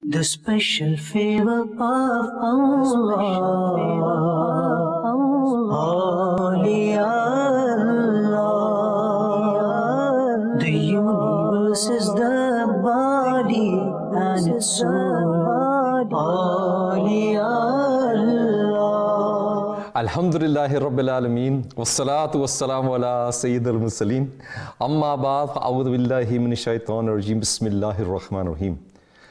The special favor of Allah, Awliya Allah. The universe is the body and its soul, Awliya Allah. Alhamdulillahi Rabbil Alameen, wassalatu wassalamu ala Sayyidil Mursaleen. Amma ba'd, fa'awudhu billahi minash shaitanir rajim, bismillahir rahmanir rahim.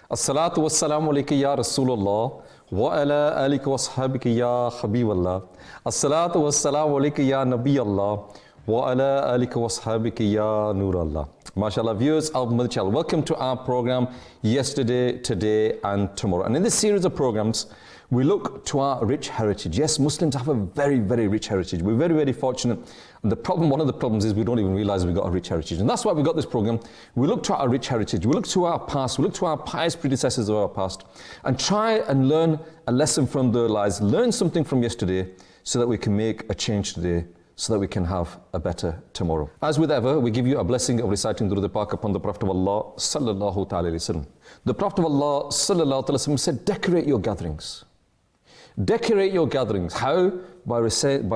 As-salatu wassalamu alayka ya Rasulullah wa ala alika wa ashabika ya Habiballah. As-salatu wassalamu alayka ya Nabi Allah wa ala alika wa ashabika ya Nur Allah. MashaAllah, viewers of Madani Channel, welcome to our program Yesterday, Today and Tomorrow. And in this series of programs, we look to our rich heritage. Yes, Muslims have a very, very rich heritage. We're very, very fortunate. And one of the problems is we don't even realize we've got a rich heritage. And that's why we got this program. We look to our rich heritage. We look to our past. We look to our pious predecessors of our past and try and learn a lesson from their lives, learn something from yesterday so that we can make a change today, so that we can have a better tomorrow. As with ever, we give you a blessing of reciting Durud Pak upon the Prophet of Allah sallallahu ta'ala alayhi wasallam. The Prophet of Allah sallallahu ta'ala wasallam said, decorate your gatherings. Decorate your gatherings. How? By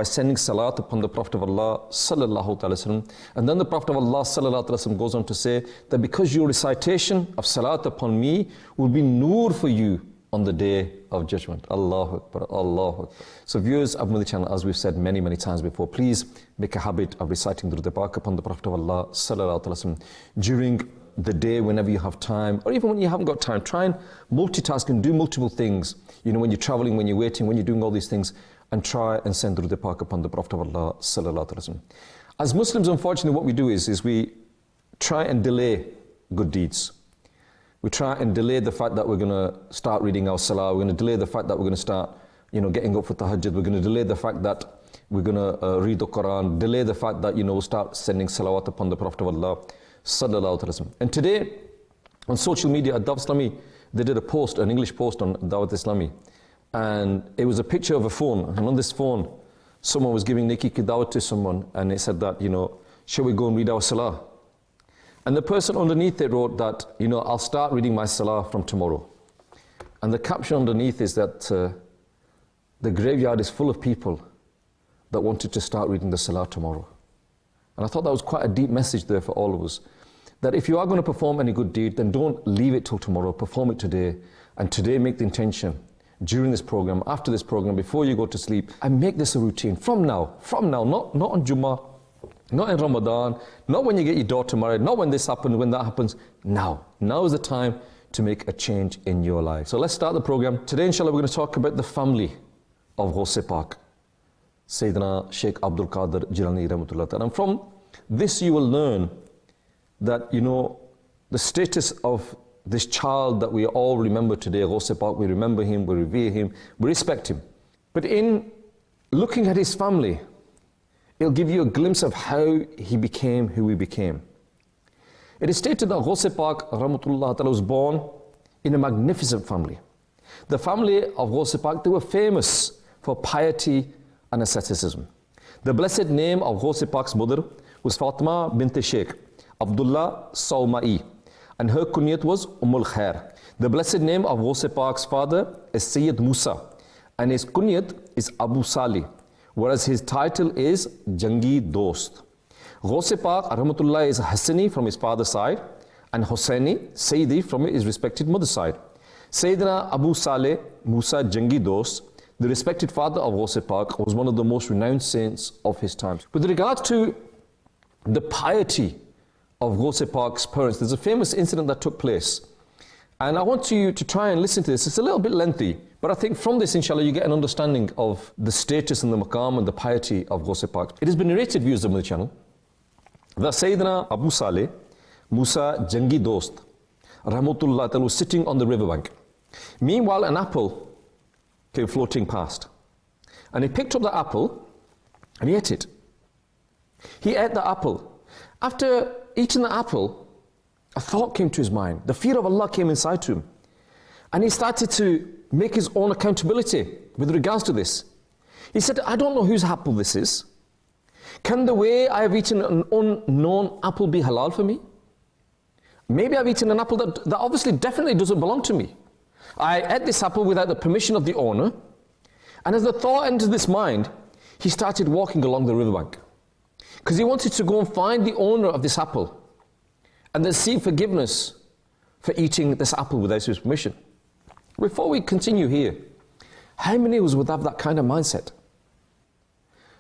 sending salat upon the Prophet of Allah sallallahu ta'ala wasallam. And then the Prophet of Allah sallallahu ta'ala wasallam goes on to say that because your recitation of salat upon me will be nur for you on the day of judgment. Allahu Akbar, Allahu Akbar. So viewers of Madani Channel, as we've said many, many times before, please make a habit of reciting Durud Pak upon the Prophet of Allah sallallahu ta'ala wasallam during the day, whenever you have time, or even when you haven't got time. Try and multitask and do multiple things. You know, when you're traveling, when you're waiting, when you're doing all these things, and try and send Durud Pak upon the Prophet of Allah sallallahu alaihi wasallam. As Muslims, unfortunately, what we do is we try and delay good deeds. We try and delay the fact that we're going to start reading our salah. We're going to delay the fact that we're going to start, getting up for tahajjud. We're going to delay the fact that we're going to read the Quran. Delay the fact that, we'll start sending salawat upon the Prophet of Allah sallallahu alaihi wasallam. And today, on social media at Dawat Islami, they did a post, an English post on Dawat Islami. And it was a picture of a phone. And on this phone, someone was giving Neki ki dawat to someone. And it said that, shall we go and read our salah? And the person underneath it wrote that, I'll start reading my salah from tomorrow. And the caption underneath is that the graveyard is full of people that wanted to start reading the salah tomorrow. And I thought that was quite a deep message there for all of us. That if you are going to perform any good deed, then don't leave it till tomorrow. Perform it today. And today make the intention, during this program, after this program, before you go to sleep, and make this a routine from now, not on Jummah, not in Ramadan, not when you get your daughter married, not when this happens, when that happens. Now is the time to make a change in your life. So let's start the program. Today, inshallah, we're going to talk about the family of Ghouse Pak, Sayyidina Sheikh Abdul Qadir Jilani Rahmatullah Ta'ala. And from this you will learn that, the status of this child that we all remember today, Ghouse Pak, we remember him, we revere him, we respect him. But in looking at his family, it'll give you a glimpse of how he became who he became. It is stated that Ghouse Pak Rahmatullah Ta'ala was born in a magnificent family. The family of Ghouse Pak, they were famous for piety and asceticism. The blessed name of Ghouse Pak's mother was Fatima bint Sheikh Abdullah Sawma'i, and her kunyat was Khair. The blessed name of Ghouse Pak's father is Sayyid Musa, and his kunyat is Abu Salih, whereas his title is Jangi Dost. Ghouse Pak Rahmatullah is Hassani from his father's side, and Hosseini Sayyidi from his respected mother's side. Sayyidina Abu Saleh Musa Jangi Dost, the respected father of Ghouse Pak, was one of the most renowned saints of his time. With regard to the piety of Ghouse Pak's parents, there's a famous incident that took place. And I want you to try and listen to this. It's a little bit lengthy, but I think from this, inshallah, you get an understanding of the status and the maqam and the piety of Ghouse Pak. It has been narrated, viewers of Madani Channel, that Sayyidina Abu Saleh Musa Jangi Dost Rahmatullah Ta'ala was sitting on the riverbank. Meanwhile, an apple came floating past. And he picked up the apple and he ate it. He ate the apple. After eating the apple, a thought came to his mind. The fear of Allah came inside to him. And he started to make his own accountability with regards to this. He said, I don't know whose apple this is. Can the way I have eaten an unknown apple be halal for me? Maybe I've eaten an apple that obviously definitely doesn't belong to me. I ate this apple without the permission of the owner. And as the thought entered this mind, he started walking along the riverbank. Because he wanted to go and find the owner of this apple and then seek forgiveness for eating this apple without his permission. Before we continue here, how many of us would have that kind of mindset?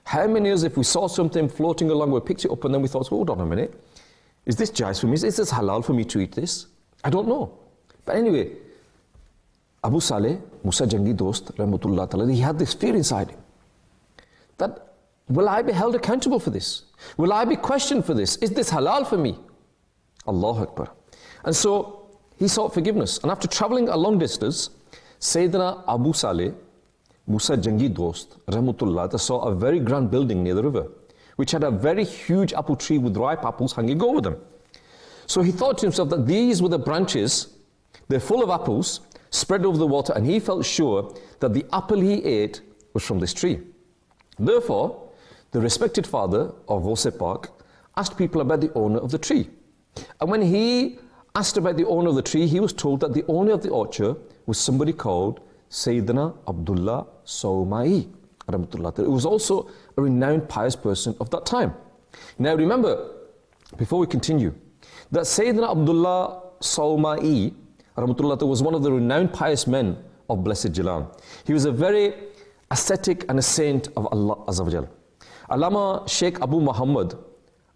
How many of us, if we saw something floating along, we picked it up and then we thought, hold on a minute, is this jais for me? Is this halal for me to eat this? I don't know. But anyway, Abu Saleh, Musa Jangi Dost, Rahmatullah Ta'ala, he had this fear inside him that, will I be held accountable for this? Will I be questioned for this? Is this halal for me? Allahu Akbar. And so he sought forgiveness. And after traveling a long distance, Sayyidina Abu Saleh, Musa Jangi Dost, Rahmatullah, saw a very grand building near the river, which had a very huge apple tree with ripe apples hanging over them. So he thought to himself that these were the branches, they're full of apples, spread over the water, and he felt sure that the apple he ate was from this tree. Therefore, the respected father of Ghouse Park asked people about the owner of the tree. And when he asked about the owner of the tree, he was told that the owner of the orchard was somebody called Sayyidina Abdullah Sawmai. It was also a renowned pious person of that time. Now remember, before we continue, that Sayyidina Abdullah Sawmai was one of the renowned pious men of Blessed Jalal. He was a very ascetic and a saint of Allah Azza wa Jal. Allama Sheikh Abu Muhammad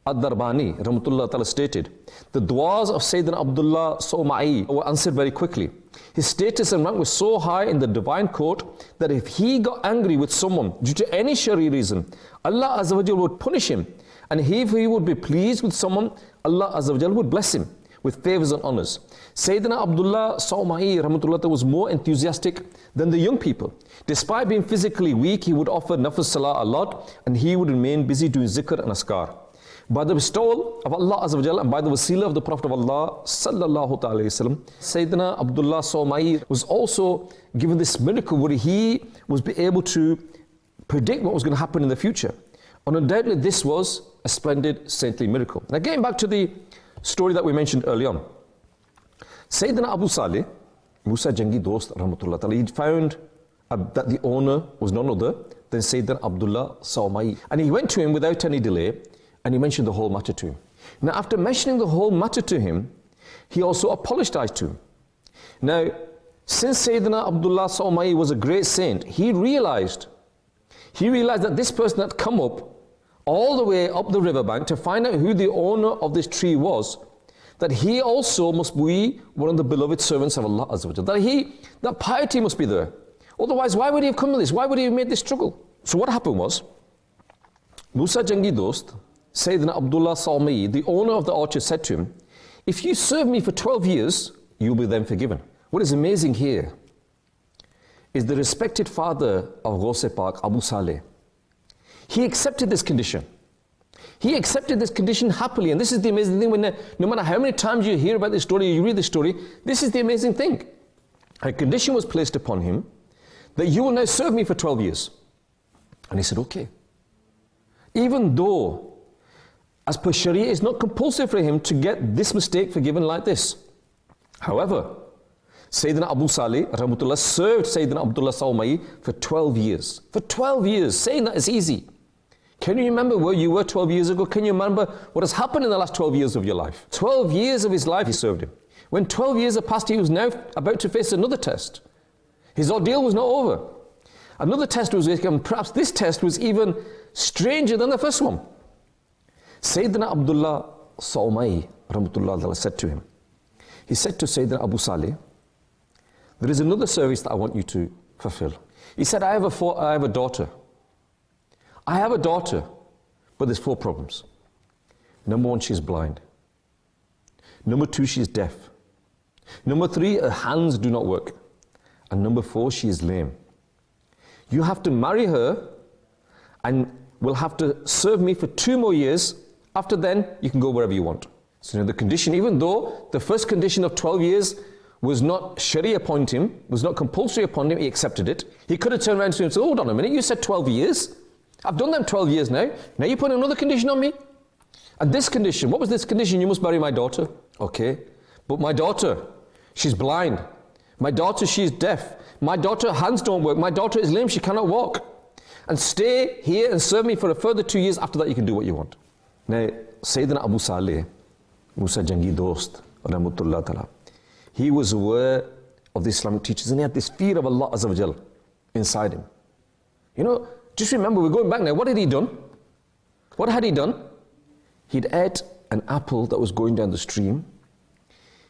Ad-Darbani Rahmatullah Ta'ala stated, the du'as of Sayyidina Abdullah Sawmai were answered very quickly. His status and rank was so high in the divine court that if he got angry with someone due to any Shari reason, Allah Azza wa Jal would punish him. And if he would be pleased with someone, Allah Azza wa Jal would bless him with favors and honors. Sayyidina Abdullah Sawmai Rahmatullah was more enthusiastic than the young people. Despite being physically weak, he would offer nafas salah a lot, and he would remain busy doing zikr and askar. By the bestowal of Allah Azza wa Jalla and by the wasila of the Prophet of Allah Sallallahu Alaihi Wasallam, Sayyidina Abdullah Sawmai was also given this miracle where he was able to predict what was going to happen in the future. And undoubtedly this was a splendid saintly miracle. Now getting back to the story that we mentioned early on, Sayyidina Abu Saleh, Musa Jangi Dost Rahmatullah Ta'ala, he found that the owner was none other than Sayyidina Abdullah Sawmai. And he went to him without any delay and he mentioned the whole matter to him. Now after mentioning the whole matter to him, he also apologized to him. Now, since Sayyidina Abdullah Sawmai was a great saint, he realized that this person had come up all the way up the riverbank to find out who the owner of this tree was, that he also must be one of the beloved servants of Allah Azza wa Jalla, that piety must be there. Otherwise, why would he have come to this? Why would he have made this struggle? So what happened was, Musa Jangi Dost, Sayyidina Abdullah Sawmai, the owner of the orchard, said to him, if you serve me for 12 years, you'll be then forgiven. What is amazing here is the respected father of Ghouse Park, Abu Saleh. He accepted this condition. He accepted this condition happily. And this is the amazing thing, when no matter how many times you hear about this story, you read this story, this is the amazing thing. A condition was placed upon him that you will now serve me for 12 years. And he said, okay. Even though, as per Sharia, it's not compulsory for him to get this mistake forgiven like this. However, Sayyidina Abu Saleh Rahmatullah served Sayyidina Abdullah Sawmai for 12 years. For 12 years, saying that is easy. Can you remember where you were 12 years ago? Can you remember what has happened in the last 12 years of your life? 12 years of his life he served him. When 12 years have passed, he was now about to face another test. His ordeal was not over. Another test was, and perhaps this test was even stranger than the first one. Sayyidina Abdullah Sawmai Rahmatullah said to him, he said to Sayyidina Abu Saleh, there is another service that I want you to fulfill. He said, I have a daughter. I have a daughter, but there's 4 problems. Number 1, she's blind. Number 2, she's deaf. Number 3, her hands do not work. And number 4, she is lame. You have to marry her and will have to serve me for 2 more years. After then, you can go wherever you want. So the condition, even though the first condition of 12 years was not Sharia upon him, was not compulsory upon him, he accepted it. He could have turned around to him and said, hold on a minute, you said 12 years. I've done them 12 years now. Now you put another condition on me? And this condition, what was this condition? You must marry my daughter. Okay, but my daughter, she's blind. My daughter, she is deaf. My daughter, her hands don't work. My daughter is lame, she cannot walk. And stay here and serve me for a further 2 years. After that, you can do what you want. Now, Sayyidina Abu Saleh, Musa Jangi Dost, Rahmatullah Ta'ala, he was aware of the Islamic teachings and he had this fear of Allah Azza wa Jal inside him. You know, just remember, we're going back now. What had he done? What had he done? He'd ate an apple that was going down the stream.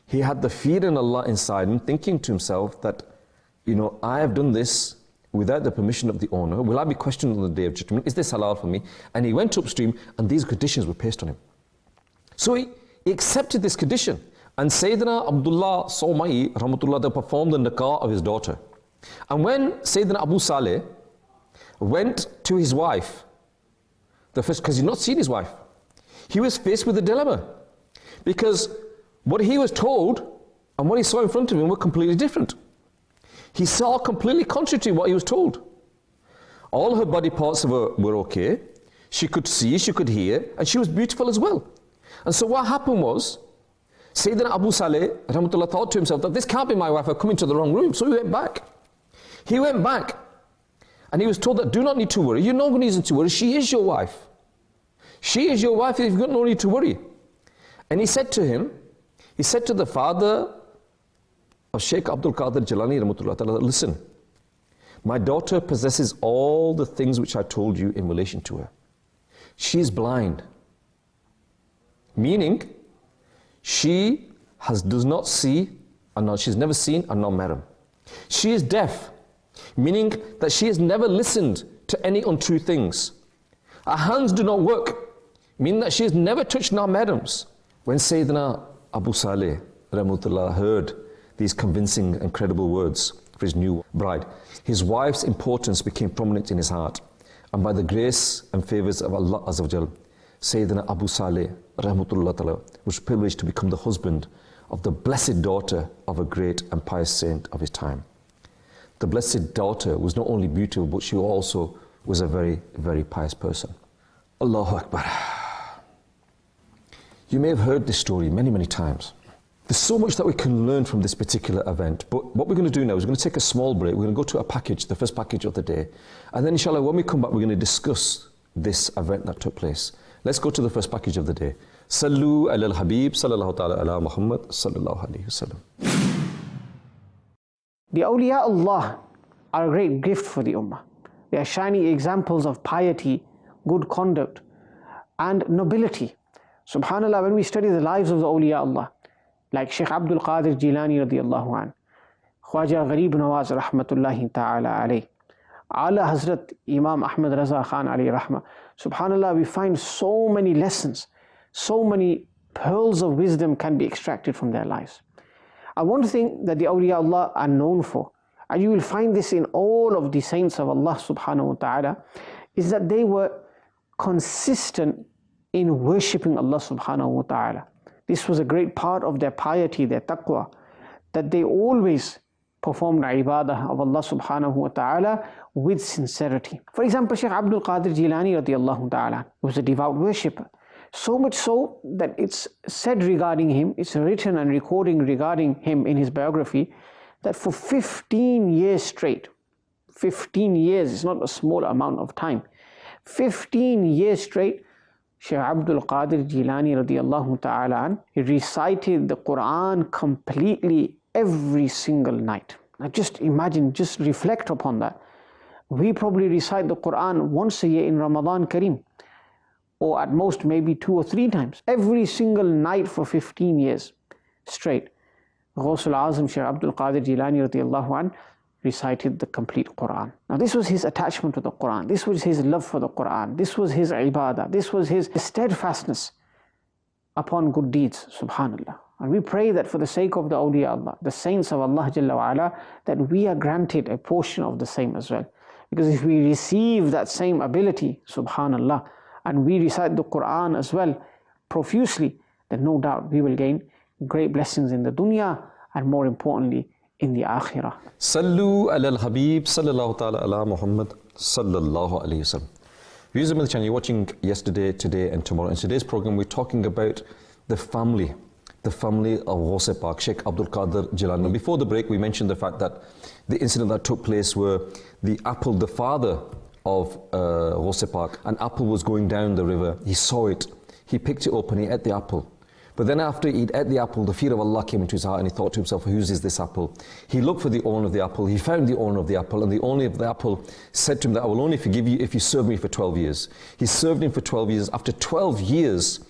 He had the fear in Allah inside him, thinking to himself that, you know, I have done this without the permission of the owner. Will I be questioned on the Day of Judgment? Is this halal for me? And he went upstream and these conditions were placed on him. So he accepted this condition. And Sayyidina Abdullah Sawmai, Rahmatullah, they performed the nikah of his daughter. And when Sayyidina Abu Saleh went to his wife, because he'd not seen his wife, he was faced with a dilemma. Because what he was told and what he saw in front of him were completely different. He saw completely contrary to what he was told. All her body parts were okay. She could see, she could hear, and she was beautiful as well. And so what happened was, Sayyidina Abu Saleh, Rahmatullah, thought to himself that this can't be my wife, I've come into the wrong room. So he went back. He went back and he was told that do not need to worry. You're no reason to worry. She is your wife. She is your wife. You've got no need to worry. And he said to him, he said to the father of Sheikh Abdul Qadir Jilani, Rahmatullah Ta'ala, listen, my daughter possesses all the things which I told you in relation to her. She is blind. Meaning, she does not see, and she's never seen and not met him. She is deaf, meaning that she has never listened to any untrue things. Her hands do not work, meaning that she has never touched nor madams. When Sayyidina Abu Saleh Rahmatullah heard these convincing and credible words for his new bride, his wife's importance became prominent in his heart. And by the grace and favors of Allah Azza wa Jal, Sayyidina Abu Saleh Rahmatullah Ta'ala was privileged to become the husband of the blessed daughter of a great and pious saint of his time. The blessed daughter was not only beautiful, but she also was a very, very pious person. Allahu Akbar. You may have heard this story many, many times. There's so much that we can learn from this particular event, but what we're going to do now is we're going to take a small break. We're going to go to a package, the first package of the day, and then inshallah when we come back we're going to discuss this event that took place. Let's go to the first package of the day. Sallu ala al-Habib sallallahu ta'ala ala Muhammad sallallahu alayhi wasallam. The awliya Allah are a great gift for the ummah. They are shining examples of piety, good conduct and nobility. Subhanallah, when we study the lives of the awliya Allah, like Sheikh Abdul Qadir Jilani radiyallahu an, Khwaja Gharib Nawaz rahmatullahi ta'ala alayh, Ala Hazrat Imam Ahmad Raza Khan alayhi rahmah, subhanallah, we find so many lessons, so many pearls of wisdom can be extracted from their lives. And one thing that the awliya Allah are known for, and you will find this in all of the saints of Allah subhanahu wa ta'ala, is that they were consistent in worshipping Allah subhanahu wa ta'ala. This was a great part of their piety, their taqwa, that they always performed ibadah of Allah subhanahu wa ta'ala with sincerity. For example, Sheikh Abdul Qadir Jilani radiyallahu ta'ala was a devout worshipper. So much so that it's said regarding him, it's written and recording regarding him in his biography, that for 15 years straight, 15 years is not a small amount of time, 15 years straight, Shaykh Abdul Qadir Jilani radiyallahu ta'ala, he recited the Quran completely every single night. Now just imagine, just reflect upon that. We probably recite the Quran once a year in Ramadan Kareem, or at most maybe 2 or 3 times, every single night for 15 years straight. Ghouse Azam Shaykh Abdul Qadir Jilani radiyallahu an recited the complete Quran. Now this was his attachment to the Quran, this was his love for the Quran, this was his ibadah, this was his steadfastness upon good deeds, subhanallah. And we pray that for the sake of the awliya Allah, the saints of Allah Jalla wa Ala, that we are granted a portion of the same as well. Because if we receive that same ability, subhanallah, and we recite the Quran as well profusely, then no doubt we will gain great blessings in the dunya and more importantly in the akhirah. Sallu ala al-Habib sallallahu ta'ala ala Muhammad sallallahu alayhi wasallam. Viewers of Madani Channel, you're watching Yesterday, Today and Tomorrow. In today's program we're talking about the family, the family of Ghouse Pak, Sheikh Abdul Qadir Jilani. Before the break, we mentioned the fact that the incident that took place where the father of Ghouse Pak, an apple was going down the river. He saw it. He picked it up and he ate the apple. But then after he'd ate the apple, the fear of Allah came into his heart and he thought to himself, whose is this apple? He looked for the owner of the apple. He found the owner of the apple, and the owner of the apple said to him that I will only forgive you if you serve me for 12 years. He served him for 12 years. After 12 years,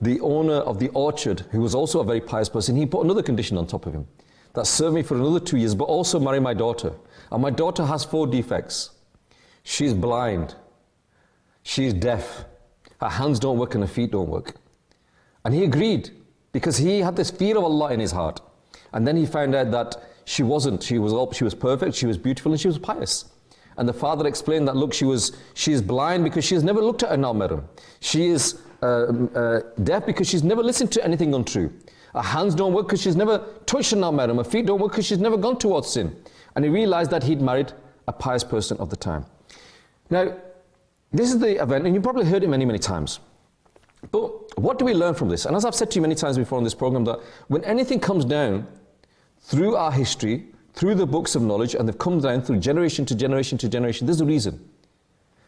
the owner of the orchard, who was also a very pious person, he put another condition on top of him. That serve me for another 2 years, but also marry my daughter. And my daughter has 4 defects. She's blind. She's deaf. Her hands don't work and her feet don't work. And he agreed, because he had this fear of Allah in his heart. And then he found out that she wasn't. She was perfect, she was beautiful, and she was pious. And the father explained that, look, she is blind because she has never looked at a Namaram. She is deaf because she's never listened to anything untrue. Her hands don't work because she's never touched a Namaram. Her feet don't work because she's never gone towards sin. And he realized that he'd married a pious person of the time. Now, this is the event, and you probably heard it many, many times. But what do we learn from this? And as I've said to you many times before on this program, that when anything comes down through our history, through the books of knowledge, and they've come down through generation to generation to generation, there's a reason.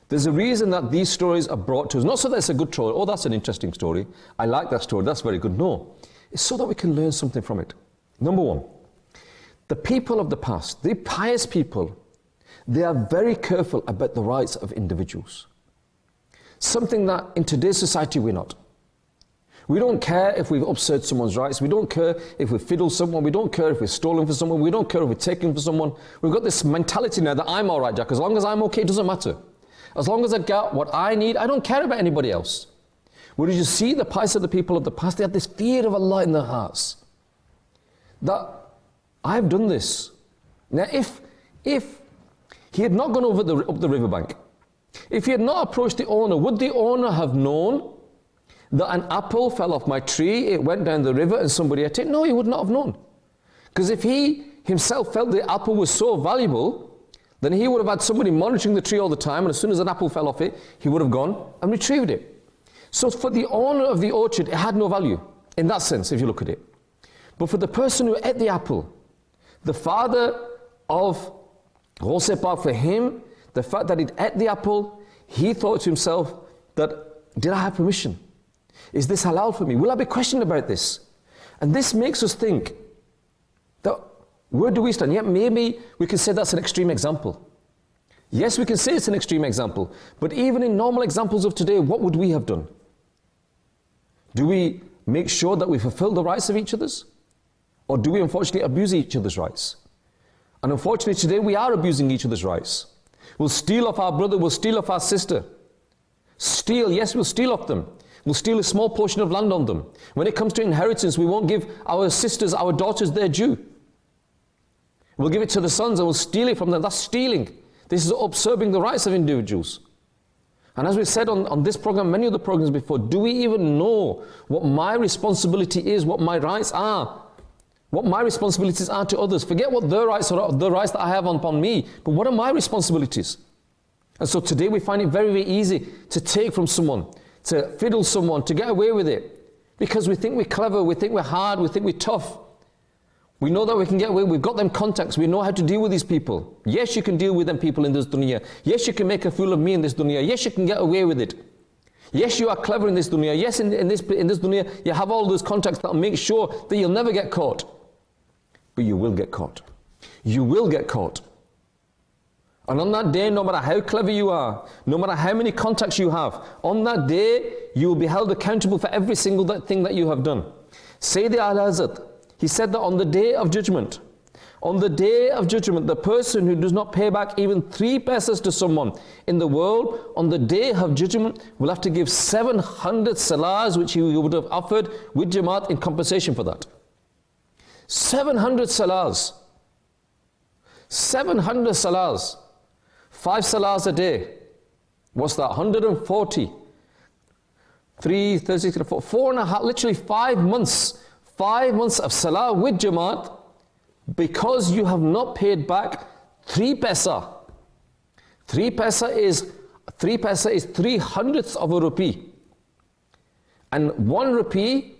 There's a reason that these stories are brought to us. Not so that it's a good story, oh, that's an interesting story, I like that story, that's very good. No, it's so that we can learn something from it. Number one, the people of the past, the pious people, they are very careful about the rights of individuals. Something that in today's society we're not. We don't care if we've upset someone's rights. We don't care if we've fiddled someone. We don't care if we've stolen for someone. We don't care if we're taking for someone. We've got this mentality now that I'm all right, Jack. As long as I'm okay, it doesn't matter. As long as I get what I need, I don't care about anybody else. Whereas you see the pious of the people of the past, they had this fear of Allah in their hearts. That I've done this. Now if he had not gone up the riverbank, if he had not approached the owner, would the owner have known that an apple fell off my tree, it went down the river and somebody ate it? No, he would not have known. Because if he himself felt the apple was so valuable, then he would have had somebody monitoring the tree all the time, and as soon as an apple fell off it, he would have gone and retrieved it. So for the owner of the orchard, it had no value, in that sense, if you look at it. But for the person who ate the apple, the father of Ghouse Pak, for him, the fact that he'd ate the apple, he thought to himself that, did I have permission? Is this halal for me? Will I be questioned about this? And this makes us think that, where do we stand? Yeah, maybe we can say that's an extreme example. Yes, we can say it's an extreme example, but even in normal examples of today, what would we have done? Do we make sure that we fulfill the rights of each other's? Or do we unfortunately abuse each other's rights? And unfortunately today we are abusing each other's rights. We'll steal off our brother, we'll steal off our sister. Steal, yes, we'll steal off them. We'll steal a small portion of land on them. When it comes to inheritance, we won't give our sisters, our daughters their due. We'll give it to the sons and we'll steal it from them. That's stealing. This is usurping the rights of individuals. And as we said on this program, many other programs before, do we even know what my responsibility is, what my rights are? What my responsibilities are to others. Forget what their rights are, the rights that I have upon me, but what are my responsibilities? And so today we find it very, very easy to take from someone, to fiddle someone, to get away with it. Because we think we're clever, we think we're hard, we think we're tough. We know that we can get away, we've got them contacts, we know how to deal with these people. Yes, you can deal with them people in this dunya. Yes, you can make a fool of me in this dunya. Yes, you can get away with it. Yes, you are clever in this dunya. Yes, in this dunya, you have all those contacts that will make sure that you'll never get caught. But you will get caught. You will get caught. And on that day, no matter how clever you are, no matter how many contacts you have, on that day, you will be held accountable for every single thing that you have done. Sayyidi Al-Hazrat, he said that on the day of judgment, the person who does not pay back even 3 paisas to someone in the world, on the day of judgment, will have to give 700 salahs, which he would have offered with Jamaat in compensation for that. 700 salahs. 700 salahs. 5 salahs a day. What's that? 140. 3, 36, 4, 4.5, literally 5 months. 5 months of salah with Jamaat, because you have not paid back 3 paisa. 3 paisa is 300ths of a rupee. And 1 rupee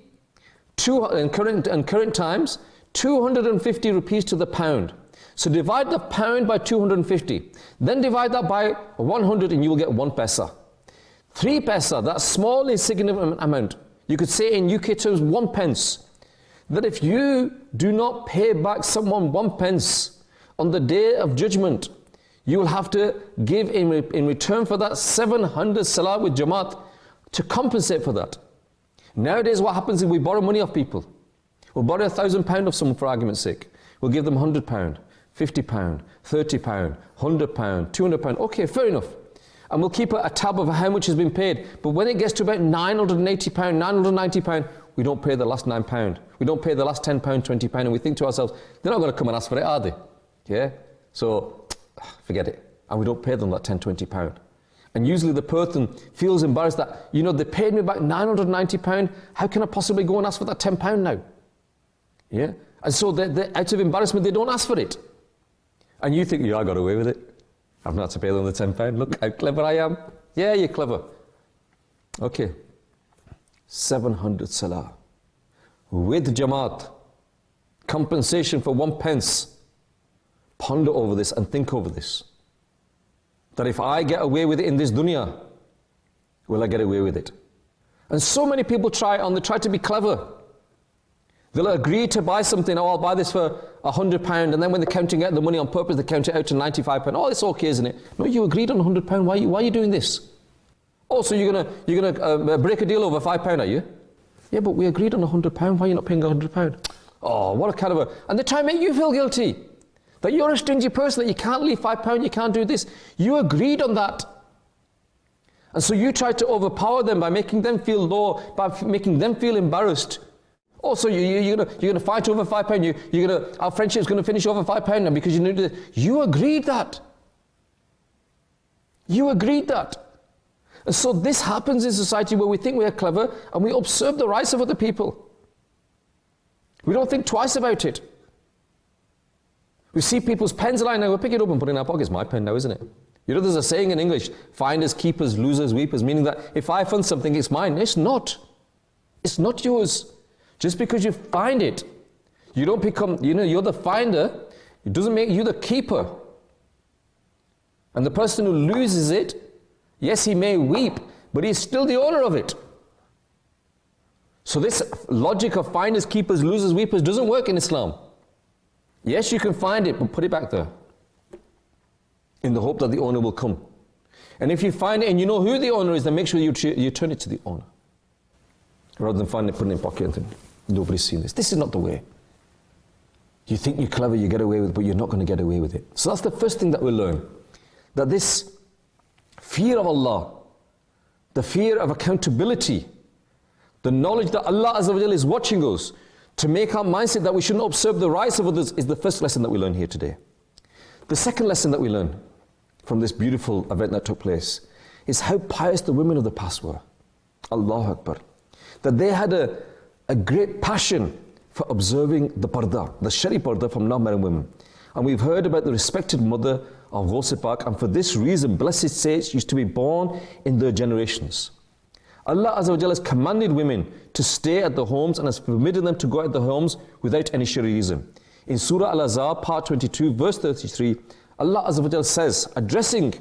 In current times, 250 rupees to the pound. So divide the pound by 250. Then divide that by 100 and you will get 1 paisa. 3 paisa, that small insignificant amount. You could say in UK terms 1 pence. That if you do not pay back someone 1 pence on the day of judgment, you will have to give in return for that 700 salah with Jamaat to compensate for that. Nowadays what happens is we borrow money off people. We'll borrow £1,000 of someone for argument's sake. We'll give them £100, £50, £30, £100, £200. Okay, fair enough. And we'll keep a tab of how much has been paid. But when it gets to about £980, £990, we don't pay the last £9. We don't pay the last £10, £20, and we think to ourselves, they're not going to come and ask for it, are they? Yeah? So, forget it. And we don't pay them that £10, £20. And usually the person feels embarrassed that, you know, they paid me back £990, how can I possibly go and ask for that £10 now? Yeah? And so out of embarrassment, they don't ask for it. And you think, yeah, I got away with it. I've not had to pay them the £10. Look how clever I am. Yeah, you're clever. Okay. 700 salah. With Jamaat. Compensation for 1 pence. Ponder over this and think over this. That if I get away with it in this dunya, will I get away with it? And so many people try to be clever. They'll agree to buy something, oh, I'll buy this for £100, and then when they're counting out the money on purpose, they count it out to £95. Oh, it's okay, isn't it? No, you agreed on £100. Why are you doing this? Oh, so you're gonna break a deal over £5, are you? Yeah, but we agreed on £100. Why are you not paying £100? Oh, what a kind of a... And they try and make you feel guilty. That you're a stingy person, that you can't leave £5, you can't do this. You agreed on that. And so you try to overpower them by making them feel low, by making them feel embarrassed. Also, you're going to fight over £5. Our friendship's going to finish over £5 now because you knew that. You agreed that. You agreed that. And so this happens in society where we think we are clever and we observe the rights of other people. We don't think twice about it. We see people's pens lying there, we'll pick it up and put it in our pocket. It's my pen now, isn't it? You know, there's a saying in English, finders, keepers, losers, weepers, meaning that if I find something, it's mine. It's not. It's not yours. Just because you find it, you don't become, you're the finder, it doesn't make you the keeper. And the person who loses it, yes, he may weep, but he's still the owner of it. So this logic of finders, keepers, losers, weepers doesn't work in Islam. Yes, you can find it, but put it back there in the hope that the owner will come. And if you find it and you know who the owner is, then make sure you turn it to the owner. Rather than finding it, putting it in your pocket and think, nobody's seen this. This is not the way. You think you're clever, you get away with it, but you're not going to get away with it. So that's the first thing that we learn. That this fear of Allah, the fear of accountability, the knowledge that Allah Azza wa Jalla is watching us, to make our mindset that we shouldn't observe the rights of others is the first lesson that we learn here today. The second lesson that we learn from this beautiful event that took place is how pious the women of the past were. Allahu Akbar. That they had a great passion for observing the parda, the shari parda from non-married women. And we've heard about the respected mother of Ghouse Pak, and for this reason, blessed saints used to be born in their generations. Allah Azza wa Jalla has commanded women to stay at the homes and has permitted them to go out the homes without any shari reason. In Surah Al-Ahzab, part 22, verse 33, Allah Azza wa Jalla says, addressing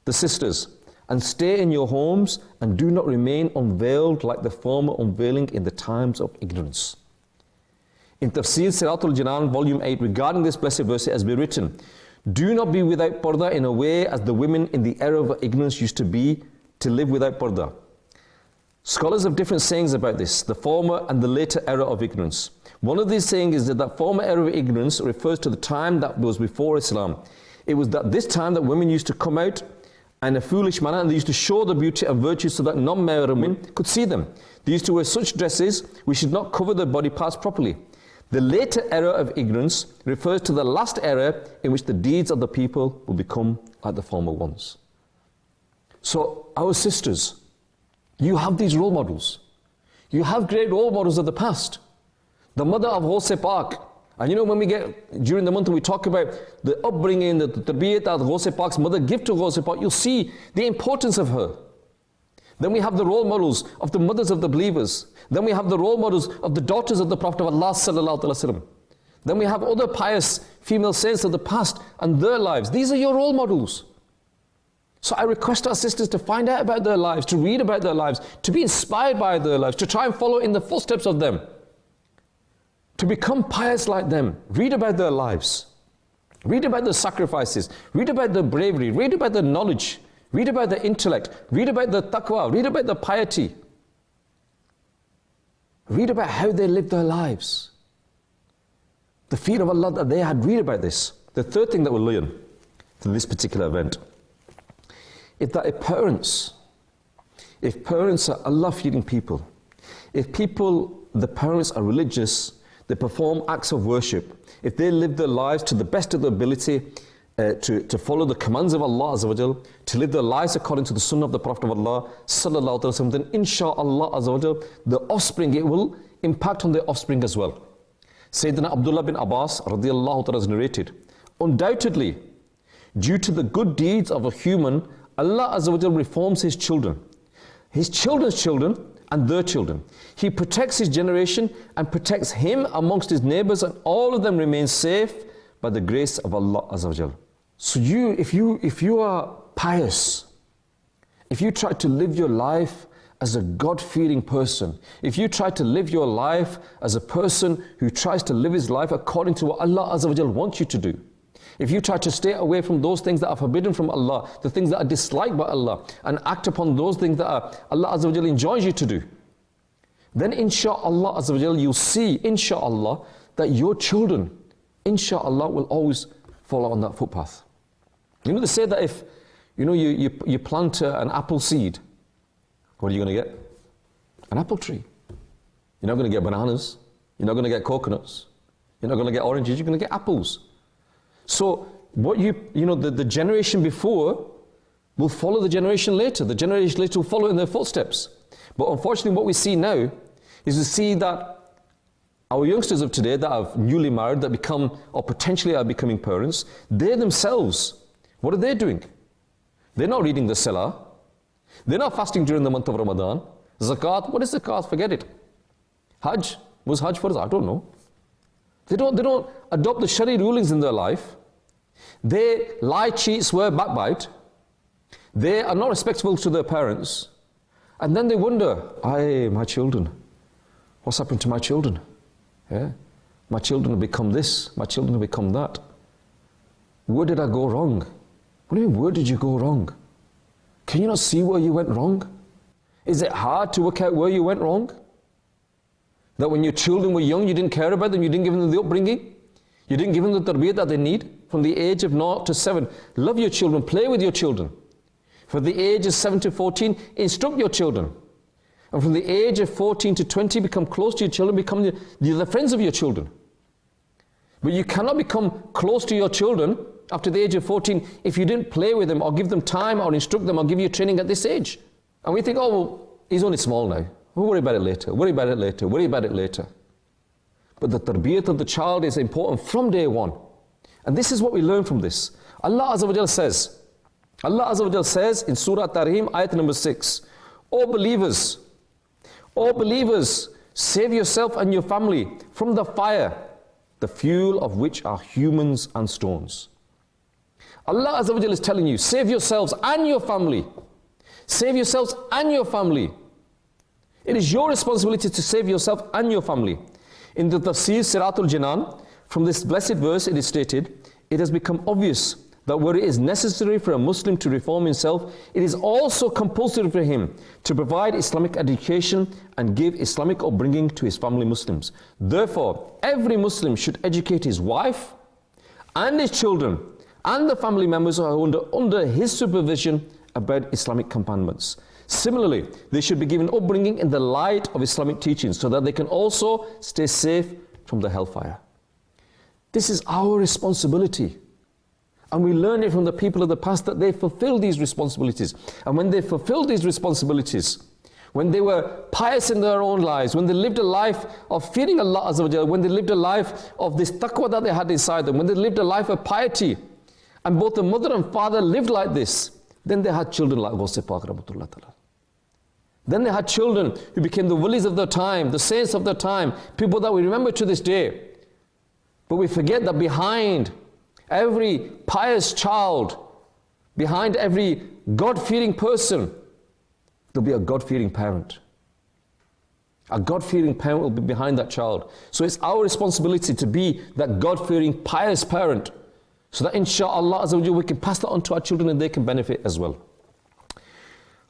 the sisters, and stay in your homes and do not remain unveiled like the former unveiling in the times of ignorance. In Tafsir Siratul Janan, volume 8, regarding this blessed verse, it has been written, do not be without parda in a way as the women in the era of ignorance used to be, to live without parda. Scholars have different sayings about this, the former and the later era of ignorance. One of these sayings is that that former era of ignorance refers to the time that was before Islam. It was that this time that women used to come out in a foolish manner, and they used to show the beauty and virtue so that non-married women could see them. They used to wear such dresses which should not cover their body parts properly. The later era of ignorance refers to the last era in which the deeds of the people will become like the former ones. So our sisters, you have these role models. You have great role models of the past. The mother of Ghouse Pak. And you know, when we get, during the month we talk about the upbringing, the tarbiyat that Ghouse Pak's mother gave to Ghouse Pak, you'll see the importance of her. Then we have the role models of the mothers of the believers. Then we have the role models of the daughters of the Prophet of Allah sallallahu alaihi wasallam. Then we have other pious female saints of the past and their lives. These are your role models. So I request our sisters to find out about their lives, to read about their lives, to be inspired by their lives, to try and follow in the footsteps of them, to become pious like them. Read about their lives. Read about their sacrifices. Read about their bravery. Read about their knowledge. Read about their intellect. Read about their taqwa. Read about their piety. Read about how they lived their lives. The fear of Allah that they had. Read about this. The third thing that we'll learn from this particular event is that if parents are Allah-fearing people, if the parents are religious, they perform acts of worship, if they live their lives to the best of their ability, to follow the commands of Allah Azza wa Jal, to live their lives according to the Sunnah of the Prophet of Allah sallallahu alaihi wasallam, then inshaAllah Azza wa Jal, the offspring, it will impact on their offspring as well. Sayyidina Abdullah bin Abbas radiallahu ta'ala has narrated, undoubtedly, due to the good deeds of a human, Allah Azza wa Jal reforms his children, his children's children, and their children. He protects his generation and protects him amongst his neighbors, and all of them remain safe by the grace of Allah Azza wa Jal. So if you are pious, if you try to live your life as a God-fearing person, if you try to live your life as a person who tries to live his life according to what Allah Azza wa Jal wants you to do, if you try to stay away from those things that are forbidden from Allah, the things that are disliked by Allah, and act upon those things that Allah Azza wa Jal enjoins you to do, then insha'Allah Azza wa Jal, you'll see, insha'Allah, that your children, insha'Allah, will always follow on that footpath. You know, they say that if, you plant an apple seed, what are you going to get? An apple tree. You're not going to get bananas. You're not going to get coconuts. You're not going to get oranges. You're going to get apples. So what the generation before will follow the generation later. The generation later will follow in their footsteps. But unfortunately, what we see now is we see that our youngsters of today that are newly married, that become or potentially are becoming parents, they themselves, what are they doing? They're not reading the Salah. They're not fasting during the month of Ramadan. Zakat, what is zakat? Forget it. Hajj, was Hajj for us? I don't know. They don't adopt the Shari rulings in their life. They lie, cheat, swear, backbite. They are not respectful to their parents. And then they wonder, my children, what's happened to my children? Yeah? My children have become this, my children have become that. Where did I go wrong? What do you mean, where did you go wrong? Can you not see where you went wrong? Is it hard to work out where you went wrong? That when your children were young, you didn't care about them, you didn't give them the upbringing, you didn't give them the tarbiyah that they need from the age of 0 to 7. Love your children, play with your children. From the age of 7 to 14, instruct your children. And from the age of 14 to 20, become close to your children, become the friends of your children. But you cannot become close to your children after the age of 14 if you didn't play with them or give them time or instruct them or give you training at this age. And we think, he's only small now. We'll worry about it later, worry about it later, worry about it later. But the tarbiyat of the child is important from day one. And this is what we learn from this. Allah Azza wa Jal says in Surah Tahrim, ayat number 6, O believers, save yourself and your family from the fire, the fuel of which are humans and stones. Allah Azza wa Jal is telling you, save yourselves and your family. Save yourselves and your family. It is your responsibility to save yourself and your family. In the Tafsir Siratul Jinan, from this blessed verse, it is stated, it has become obvious that where it is necessary for a Muslim to reform himself, it is also compulsory for him to provide Islamic education and give Islamic upbringing to his family Muslims. Therefore, every Muslim should educate his wife and his children and the family members who are under his supervision about Islamic commandments. Similarly, they should be given upbringing in the light of Islamic teachings so that they can also stay safe from the hellfire. This is our responsibility. And we learn it from the people of the past that they fulfilled these responsibilities. And when they fulfilled these responsibilities, when they were pious in their own lives, when they lived a life of fearing Allah Azza wa Jalla, when they lived a life of this taqwa that they had inside them, when they lived a life of piety, and both the mother and father lived like this, then they had children like Ghouse Azam. Then they had children who became the wali's of their time, the saints of their time, people that we remember to this day. But we forget that behind every pious child, behind every God-fearing person, there'll be a God-fearing parent. A God-fearing parent will be behind that child. So it's our responsibility to be that God-fearing, pious parent, so that inshaAllah we can pass that on to our children and they can benefit as well.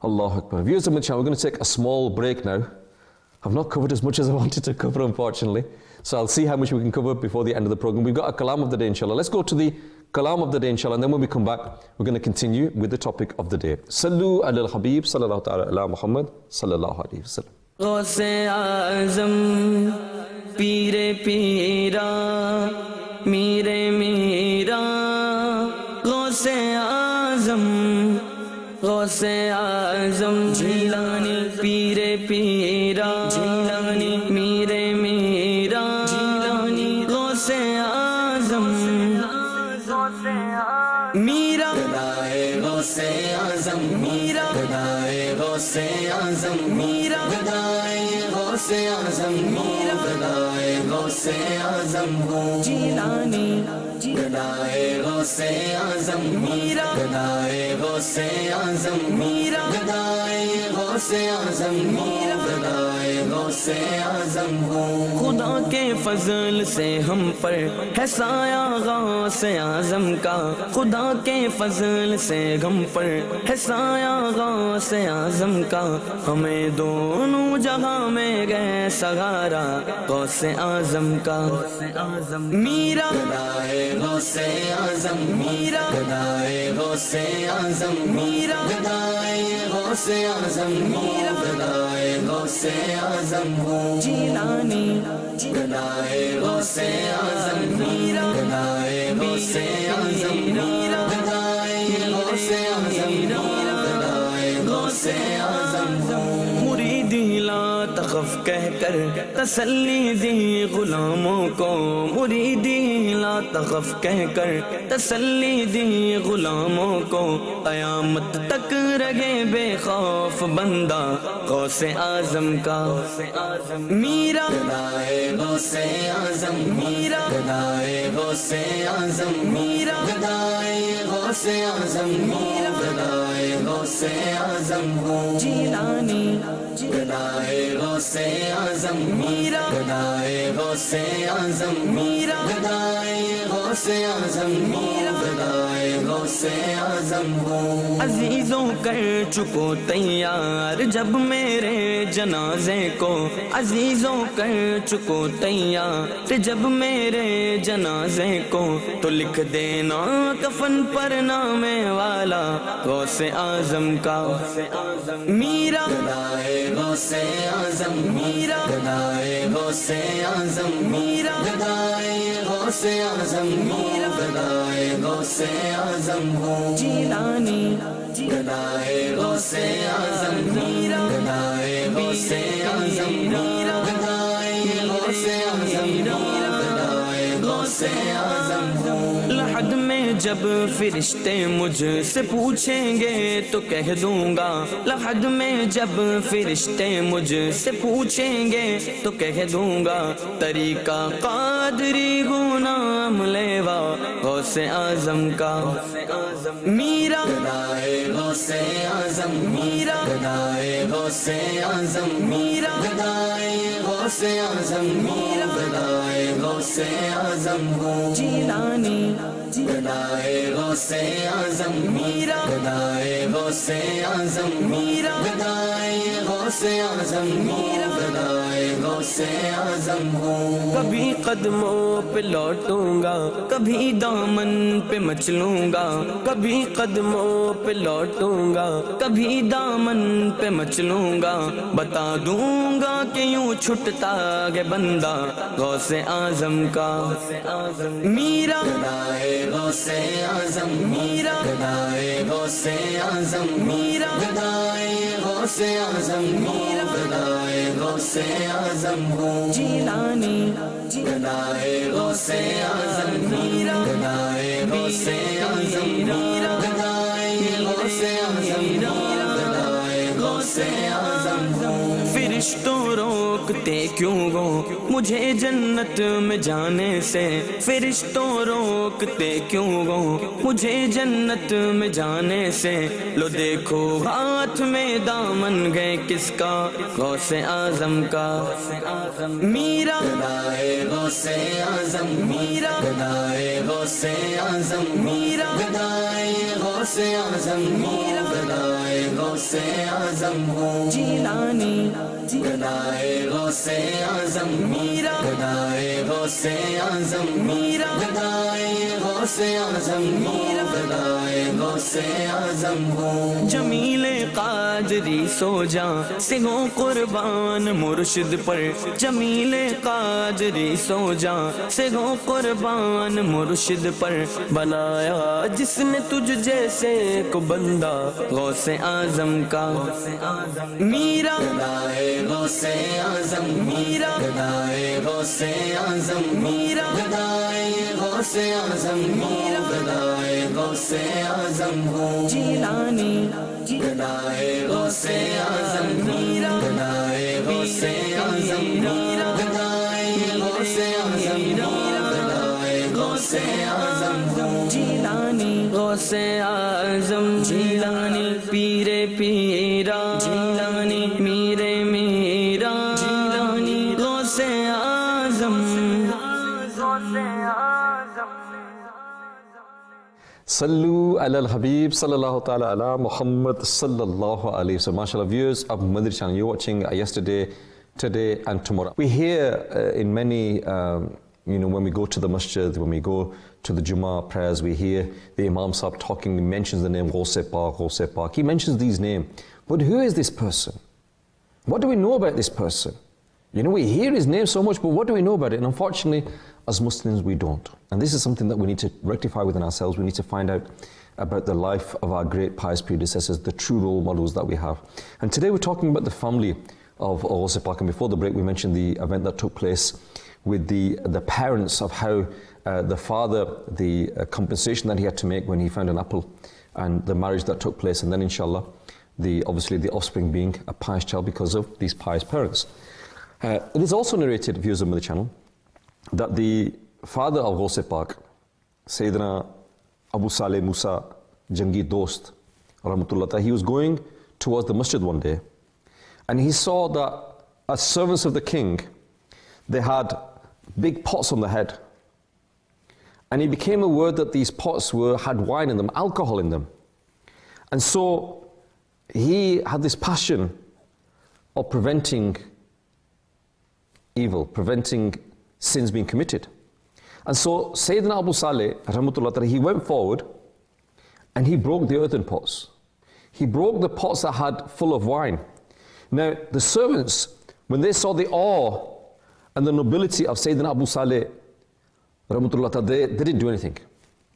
Allahu Akbar. Viewers of my channel, we're going to take a small break now. I've not covered as much as I wanted to cover, unfortunately. So I'll see how much we can cover before the end of the program. We've got a kalam of the day, inshallah. Let's go to the kalam of the day, inshallah. And then when we come back, we're going to continue with the topic of the day. Sallu ala al-Habib, sallallahu ta'ala ala Muhammad, sallallahu alayhi wa sallam. Ghouse Azam, Pire Pira, Mire Mira, Ghouse Azam, Ghouse Azam, Jilani, Pire Pira, Jilani, Mire Mira, Jilani, Ghouse Azam, Mira, Gadaye Ghouse Azam, Mira, Gadaye Ghouse Azam, Mira, Gadaye Ghouse Azam, Mira, Gadaye Ghouse Azam, Jilani, Gadaye Ghouse Azam, Mira, Gadaye Ghouse Azam, Mira, Gadaye Ghouse Azam, Mira, Gadaye Ghouse Azam. खुदा के फजल से हम पर है साया गौसे आजम का, खुदा के फजल से हम पर है साया गौसे आजम का, हमें दोनों जगह में गए सहारा गौसे आजम का। मीरा गदाए गौसे आजम, मीरा गदाए गौसे आजम, मीरा गदाए गौसे आजम, मीरा गदाए गौसे आजम हो जिलानी, गदाए गौसे आजम, मीरा गदाए गौसे आजम, मीरा गदाए गौसे आजम, मीरा गदाए गौसे आजम हो। मुरीदी ला तखफ कहकर तसल्ली दी गुलामों को, मुरीदी ला तखफ कहकर तसल्ली दी गुलामों को, क़यामत तक रहे बेखौफ बंदा गौसे आजम का। मीरा गदाए गौसे आजम, मीरा गदाए गौसे आजम, मीरा गदाए गौसे आजम, मीरा गदाए गौसे आजम हो जिलानी, गदाए गौसे आजम, मीरा गदाए गौसे आजम, मीरा गदाए गौसे आजम, मीरा गदाए गौसे आजम हो। अजीजों कर चुको तैयार जब मेरे जनाजे को, अजीजों कर चुको तैयार जब मेरे जनाजे को, तो लिख देना कफन पर नामे वाला गौसे आजम का। मीरा गदाए गौसे आजम, मीरा गदाए गौसे आजम, मीरा गदाए गौसे आजम, मीरा गदाए गौसे आजम हो जिलानी, गदाए गौसे आजम, मीरा गदाए गौसे आजम, मीरा गदाए गौसे आजम, मीरा गदाए गौसे आजम हो। लहद में जब फिरिश्ते मुझसे पूछेंगे तो कह दूंगा, लहद में जब फिरिश्ते मुझसे पूछेंगे तो कह दूंगा, तरीका कादरी गुनाम लेवा गौसे आजम का। मीरा गदाए गौसे आजम, मीरा गदाए गौसे आजम, मीरा गदाए गौसे आजम, मीरा गदाए गौसे आजम हो जिलानी, गदाए गौसे आजम, मीरा गदाए गौसे आजम, मीरा गदाए गौसे आजम, मीरा गदाए गौसे आजम हो। कभी कदमों पे लौटूंगा, कभी दामन पे मचलूंगा, कभी कदमों पे लौटूंगा, कभी दामन पे मचलूंगा, बता दूंगा कि यूं छुटता है बंदा गौसे आजम का। मीरा गदाए गौसे आजम, मीरा गदाए गौसे आजम, मीरा गदाए गौसे आजम, मीरा गदाए गौसे आजम हो जिलानी, गदाए गौसे आजम, मीरा गदाए गौसे आजम, मीरा गदाए गौसे आजम, मीरा गदाए गौसे आजम फिरिश्तों रोकते क्यों गो मुझे जन्नत में जाने से, फिरिश्तों रोकते क्यों गो मुझे जन्नत में जाने से। लो देखो हाथ में दामन गए किसका, गौसे आजम का। मीरा गदाए गौसे आजम, मीरा गदाए गौसे आजम, मीरा गदाए गौसे आजम, मीरा गदाए गौसे आजम हो। जिलानी गदाए गौसे आजम, मीरा गदाए गौसे आजम, मीरा गदाए गौसे आजम, मीरा गदाए गौसे आजम हो। जमीले कादरी सो जा सिगो कुर्बान मुर्शिद पर, जमीले कादरी सो जा सिगो कुर्बान मुर्शिद पर। बनाया जिसने तुझ जैसे को बंदा गौसे आजम का। मीरा गदाए गौसे आजम, मीरा गदाए गौसे आजम, मीरा गदाए गौसे आजम, मीरा गदाए गौसे आजम हो। जिलानी गदाए गौसे आजम, मीरा गदाए गौसे आजम, मीरा गदाए गौसे आजम, मीरा गदाए गौसे आजम हो। जिलानी गौसे आजम, जिलानी पीरे पीरा, जिलानी मीरे मीरा, जिलानी गौसे आजम, गौसे आजम। Sallu alal Habib sallallahu ta'ala ala Muhammad sallallahu alayhi wa sallam. MashaAllah, viewers of Madani Channel, you're watching yesterday, today and tomorrow. We hear in many, when we go to the masjid, when we go to the Jummah prayers, we hear the Imam Sahib talking, he mentions the name Ghouse Pak, Ghouse Pak. He mentions these names. But who is this person? What do we know about this person? We hear his name so much, but what do we know about it? And unfortunately, as Muslims, we don't. And this is something that we need to rectify within ourselves. We need to find out about the life of our great pious predecessors, the true role models that we have. And today we're talking about the family of Ghouse Pak. And before the break, we mentioned the event that took place with the parents of how the father, the compensation that he had to make when he found an apple, and the marriage that took place. And then inshallah, obviously the offspring being a pious child because of these pious parents. It is also narrated, viewers of the channel, that the father of Ghouse Pak, Sayyidina Abu Saleh Musa Jangi Dost, rahmatullah, he was going towards the masjid one day, and he saw that as servants of the king, they had big pots on the head. And he became aware that these pots had wine in them, alcohol in them. And so he had this passion of preventing evil, preventing sins being committed. And so Sayyidina Abu Saleh, rahmatullah, he went forward and he broke the earthen pots. He broke the pots that had full of wine. Now the servants, when they saw the awe and the nobility of Sayyidina Abu Saleh, rahmatullah, they didn't do anything.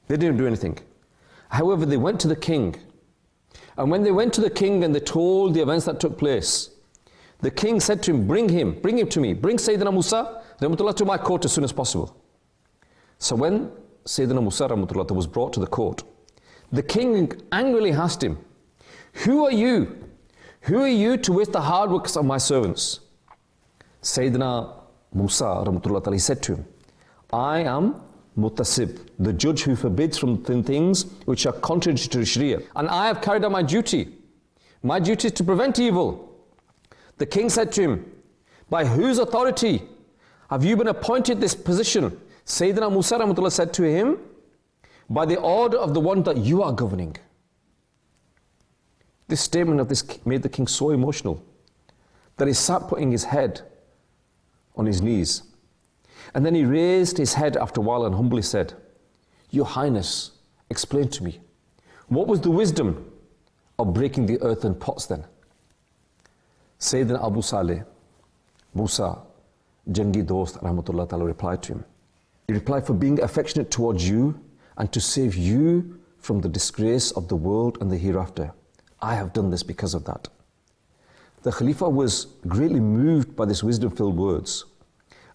They didn't do anything. However, they went to the king. And when they went to the king and they told the events that took place, the king said to him, bring him to me. Bring Sayyidina Musa, rahmatullah, to my court as soon as possible. So when Sayyidina Musa, rahmatullah, was brought to the court, the king angrily asked him, who are you? Who are you to waste the hard works of my servants? Sayyidina Musa, rahmatullah, he said to him, I am Mutasib, the judge who forbids from things which are contrary to the Sharia. And I have carried out my duty. My duty is to prevent evil. The king said to him, by whose authority have you been appointed this position? Sayyidina Musa, rahmatullah, said to him, by the order of the one that you are governing. This statement of this made the king so emotional that he sat putting his head on his knees. And then he raised his head after a while and humbly said, Your Highness, explain to me, what was the wisdom of breaking the earthen pots then? Sayyidina Abu Saleh Musa Jangi Dost, rahmatullah ta'ala, replied to him. He replied, for being affectionate towards you and to save you from the disgrace of the world and the hereafter. I have done this because of that. The Khalifa was greatly moved by this wisdom-filled words.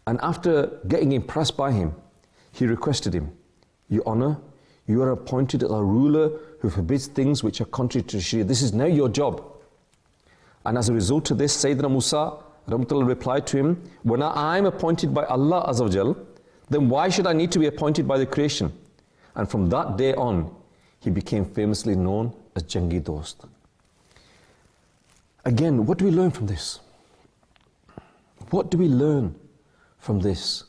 And after getting impressed by him, he requested him, Your Honor, you are appointed as a ruler who forbids things which are contrary to Sharia. This is now your job. And as a result of this, Sayyidina Musa, Rahmatullah replied to him, when I am appointed by Allah Azza wa Jal, then why should I need to be appointed by the creation? And from that day on, he became famously known as Jangi Dost. Again, what do we learn from this? What do we learn from this?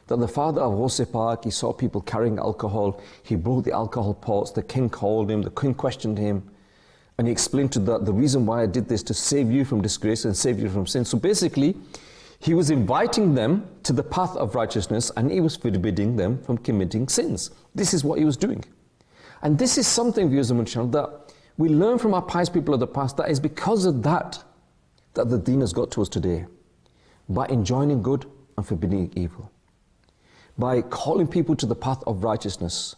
That the father of Ghouse Pak, he saw people carrying alcohol, he broke the alcohol pots, the king called him, the king questioned him, and he explained to the reason why I did this, to save you from disgrace and save you from sin. So basically, he was inviting them to the path of righteousness and he was forbidding them from committing sins. This is what he was doing. And this is something, viewers of Madani Channel, that we learn from our pious people of the past, that is because of that the deen has got to us today. By enjoining good and forbidding evil. By calling people to the path of righteousness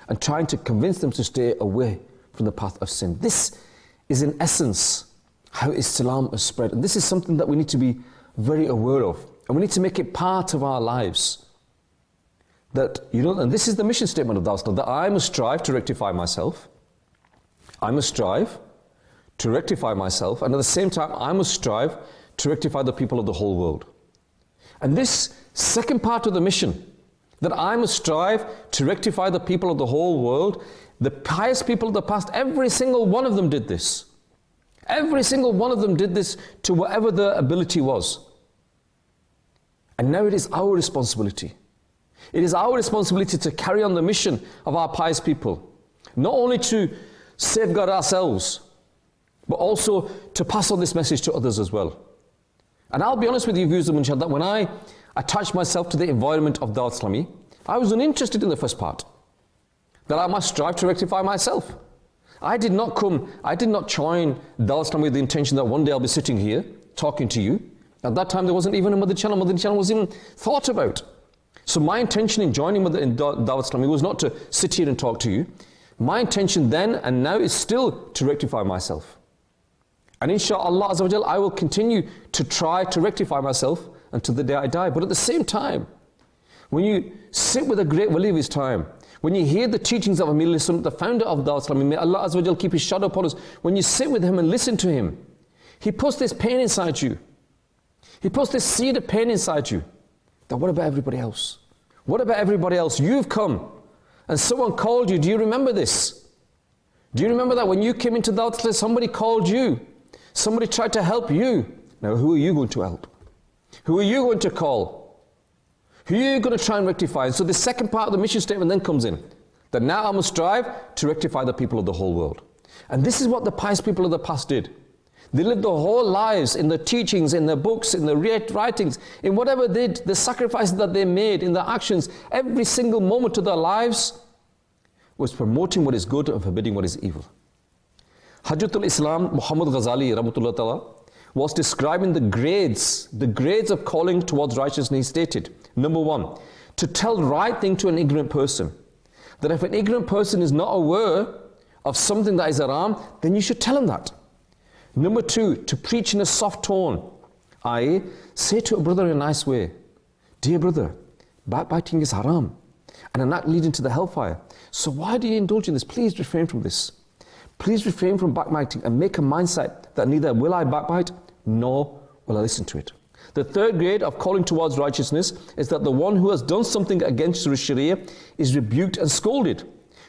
and trying to convince them to stay away from the path of sin. This is in essence how Islam is spread. And this is something that we need to be very aware of. And we need to make it part of our lives. That, and this is the mission statement of Dawah, that I must strive to rectify myself. I must strive to rectify myself. And at the same time, I must strive to rectify the people of the whole world. And this second part of the mission, that I must strive to rectify the people of the whole world, the pious people of the past, every single one of them did this. Every single one of them did this to whatever their ability was. And now it is our responsibility. It is our responsibility to carry on the mission of our pious people. Not only to safeguard ourselves, but also to pass on this message to others as well. And I'll be honest with you, viewers of Madani Channel, that when I attached myself to the environment of Dawah Islami, I was uninterested in the first part. That I must strive to rectify myself. I did not join Dawah Islami with the intention that one day I'll be sitting here talking to you. At that time there wasn't even a Madani Channel. Madani Channel wasn't even thought about. So my intention in joining in Dawah Islami was not to sit here and talk to you. My intention then and now is still to rectify myself. And inshaAllah Azza wa Jal, I will continue to try to rectify myself until the day I die. But at the same time, when you sit with a great wali of his time, when you hear the teachings of Amir al-Sunnah, the founder of Dawah Islami, may Allah Azza wa Jal keep his shadow upon us, when you sit with him and listen to him, he puts this pain inside you. He puts this seed of pain inside you. Then what about everybody else? What about everybody else? You've come and someone called you. Do you remember this? Do you remember that when you came into Dawah Islami, somebody called you? Somebody tried to help you. Now who are you going to help? Who are you going to call? Who are you going to try and rectify? And so the second part of the mission statement then comes in. That now I must strive to rectify the people of the whole world. And this is what the pious people of the past did. They lived their whole lives in their teachings, in their books, in their writings, in whatever they did, the sacrifices that they made, in their actions. Every single moment of their lives was promoting what is good and forbidding what is evil. Hajjatul Islam Muhammad Ghazali Rahmatullah Ta'ala was describing the grades of calling towards righteousness. He stated, number one, to tell the right thing to an ignorant person. That if an ignorant person is not aware of something that is haram, then you should tell him that. Number two, to preach in a soft tone, i.e., say to a brother in a nice way, dear brother, backbiting is haram and an act leading to the hellfire. So why do you indulge in this? Please refrain from this. Please refrain from backbiting and make a mindset that neither will I backbite nor will I listen to it. The third grade of calling towards righteousness is that the one who has done something against the Sharia is rebuked and scolded.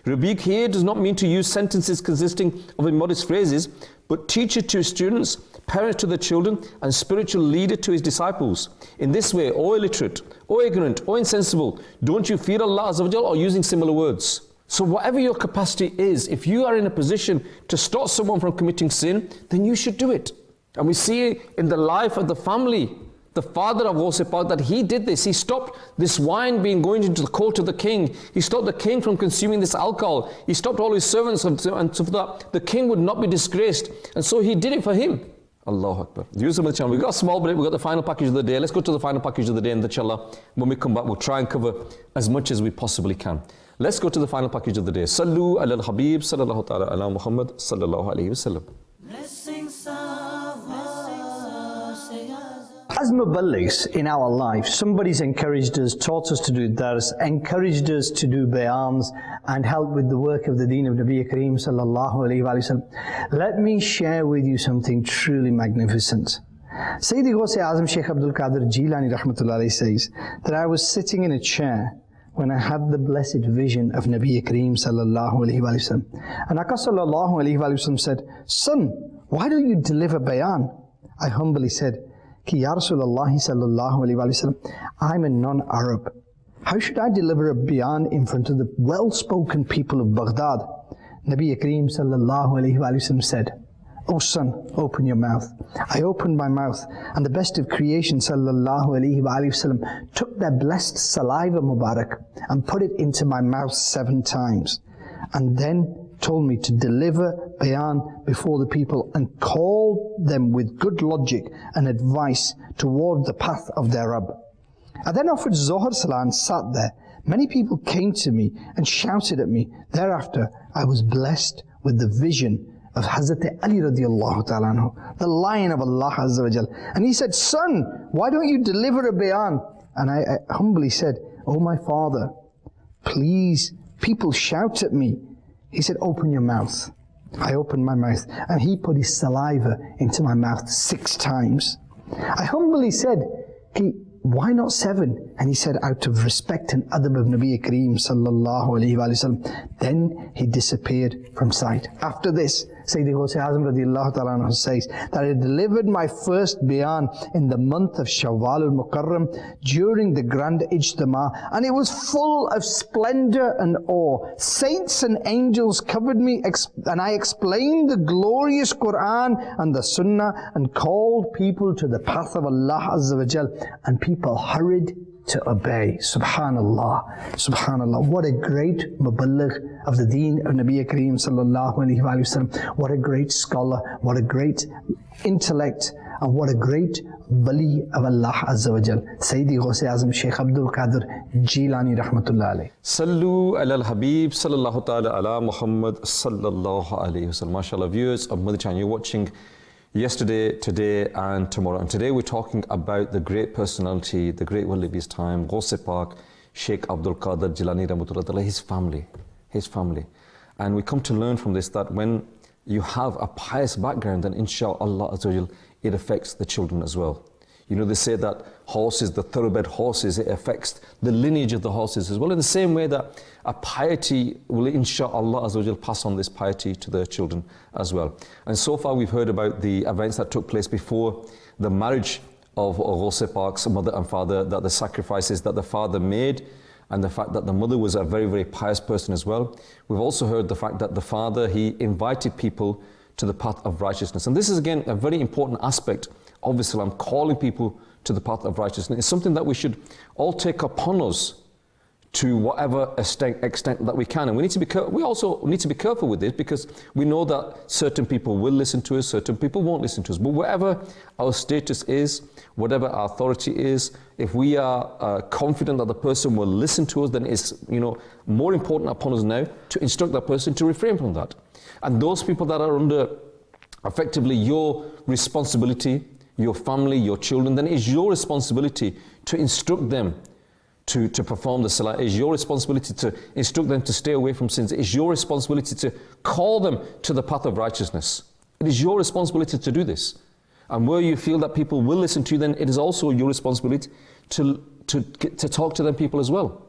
Rebuke here does not mean to use sentences consisting of immodest phrases, but teacher to his students, parents to the children, and spiritual leader to his disciples. In this way, O illiterate, O ignorant, O insensible, don't you fear Allah Azza wa Jal, or using similar words? So whatever your capacity is, if you are in a position to stop someone from committing sin, then you should do it. And we see in the life of the family, the father of Ghouse Pak, that he did this. He stopped this wine going into the court of the king. He stopped the king from consuming this alcohol. He stopped all his servants, and so that the king would not be disgraced. And so he did it for him. Allahu Akbar. Viewers of the channel, we've got a small break. We've got the final package of the day. Let's go to the final package of the day, and inshallah, when we come back, we'll try and cover as much as we possibly can. Let's go to the final package of the day. Sallu ala al-Habib sallallahu ta'ala ala Muhammad sallallahu alayhi wa sallam. As muballighs in our life, somebody's encouraged us, taught us to do dars, encouraged us to do bayans and help with the work of the deen of Nabi Kareem sallallahu alayhi wa sallam. Let me share with you something truly magnificent. Sayyidi Ghouse Azam Sheikh Abdul Qadir Jilani Rahmatullah Alayhi says that I was sitting in a chair when I had the blessed vision of Nabi Kareem Sallallahu Alaihi Wasallam. And Aka Sallallahu Alaihi Wasallam said, "Son, why don't you deliver bayan?" I humbly said, "Ki Ya Rasulullah Sallallahu Alaihi Wasallam, I'm a non-Arab. How should I deliver a bayan in front of the well-spoken people of Baghdad?" Nabi Kareem Sallallahu Alaihi Wasallam said, "Oh son, open your mouth." I opened my mouth, and the best of creation Sallallahu Alaihi Wasallam took their blessed saliva Mubarak and put it into my mouth 7 times, and then told me to deliver bayan before the people and call them with good logic and advice toward the path of their Rabb. I then offered Zohar Salah and sat there. Many people came to me and shouted at me. Thereafter, I was blessed with the vision of Hazrat Ali radiallahu ta'ala anhu, the lion of Allah Azza wa Jal. And he said, "Son, why don't you deliver a bayan?" And I humbly said, "Oh my father, please, people shout at me." He said, "Open your mouth." I opened my mouth, and he put his saliva into my mouth 6 times. I humbly said, "Why not 7? And he said, "Out of respect and adab of Nabi Kareem Sallallahu Alaihi Wasallam." Then he disappeared from sight. After this, Sayyidi Ghouse Azam radiallahu ta'ala anhu says that I delivered my first bayan in the month of Shawwal al-Mukarram during the grand Ijtima, and it was full of splendor and awe. Saints and angels covered me, and I explained the glorious Quran and the Sunnah and called people to the path of Allah Azza wa Jal, and people hurried to obey. Subhanallah, Subhanallah. What a great muballigh of the deen of Nabi Kareem Sallallahu Alaihi Wasallam. What a great scholar, what a great intellect, and what a great wali of Allah Azza wa Jal. Sayyidi Ghouse Azam Sheikh Abdul Qadir Jilani Rahmatullah Alayhi. Sallu ala al-Habib sallallahu ta'ala ala Muhammad sallallahu alayhi wa sallam. MashaAllah, viewers of Madani Channel, you're watching yesterday, today and tomorrow. And today we're talking about the great personality, the great wali of his time, Ghouse Pak, Sheikh Abdul Qadir Jilani Rahmatullah, his family. And we come to learn from this that when you have a pious background, then inshallah it affects the children as well. You know, they say that horses, the thoroughbred horses, it affects the lineage of the horses as well, in the same way that a piety will inshallah pass on this piety to their children as well. And so far we've heard about the events that took place before the marriage of Ghouse Pak's mother and father, that the sacrifices that the father made, and the fact that the mother was a very, very pious person as well. We've also heard the fact that the father, he invited people to the path of righteousness. And this is again a very important aspect of Islam, calling people to the path of righteousness. It's something that we should all take upon us to whatever extent that we can. And we also need to be careful with this, because we know that certain people will listen to us, certain people won't listen to us. But whatever our status is, whatever our authority is, if we are confident that the person will listen to us, then it's more important upon us now to instruct that person to refrain from that. And those people that are under effectively your responsibility, your family, your children, then it is your responsibility to instruct them to perform the salah. It is your responsibility to instruct them to stay away from sins. It is your responsibility to call them to the path of righteousness. It is your responsibility to do this. And where you feel that people will listen to you, then it is also your responsibility to talk to them people as well.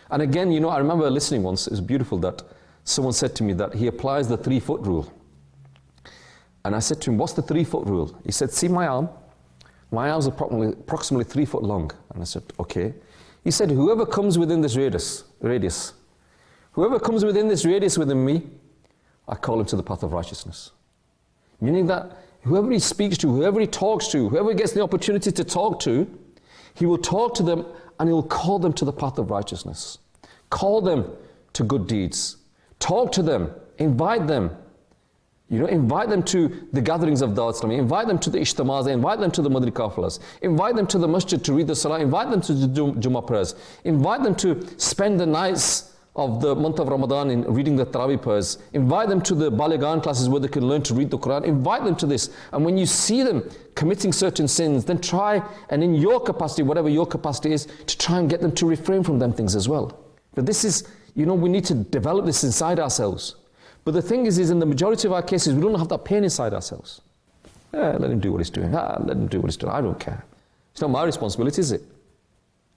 And again, I remember listening once, it was beautiful, that someone said to me that he applies the 3-foot rule. And I said to him, "What's the 3-foot rule?" He said, "See my arm? My arm's approximately 3 foot long." And I said, "Okay." He said, "Whoever comes within this radius, whoever comes within this radius within me, I call him to the path of righteousness." Meaning that whoever he speaks to, whoever he talks to, whoever he gets the opportunity to talk to, he will talk to them and he will call them to the path of righteousness. Call them to good deeds. Talk to them, invite them. Invite them to the gatherings of Dawat Islami, invite them to the Ijtimaz, invite them to the Madani Qafilas, invite them to the masjid to read the Salah, invite them to the Jummah prayers, invite them to spend the nights of the month of Ramadan in reading the Taraweeh prayers, invite them to the Balighan classes where they can learn to read the Quran, invite them to this. And when you see them committing certain sins, then try, and in your capacity, whatever your capacity is, to try and get them to refrain from them things as well. But this is, we need to develop this inside ourselves. But the thing is in the majority of our cases, we don't have that pain inside ourselves. Let him do what he's doing. Let him do what he's doing. I don't care. It's not my responsibility, is it?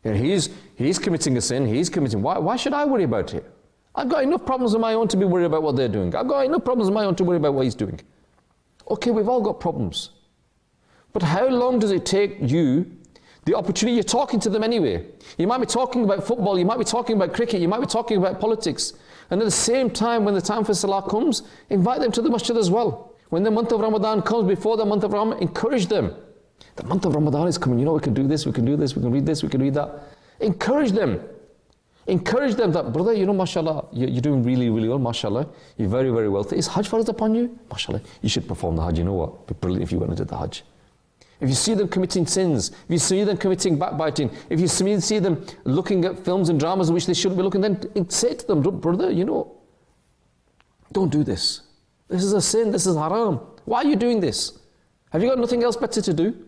Yeah, he's committing a sin. Why should I worry about it? I've got enough problems of my own to be worried about what they're doing. I've got enough problems of my own to worry about what he's doing. Okay, we've all got problems. But how long does it take you the opportunity? You're talking to them anyway. You might be talking about football, you might be talking about cricket, you might be talking about politics. And at the same time, when the time for Salah comes, invite them to the masjid as well. When the month of Ramadan comes, before the month of Ramadan, encourage them. The month of Ramadan is coming, we can do this, we can do this, we can read this, we can read that. Encourage them. Encourage them that, brother, mashallah, you're doing really, really well, mashallah. You're very, very wealthy. Is Hajj farz upon you? Mashallah, you should perform the Hajj. You know what? It'd be brilliant if you went and did the Hajj. If you see them committing sins, if you see them committing backbiting, if you see them looking at films and dramas which they shouldn't be looking, then say to them, brother, don't do this. This is a sin, this is haram. Why are you doing this? Have you got nothing else better to do?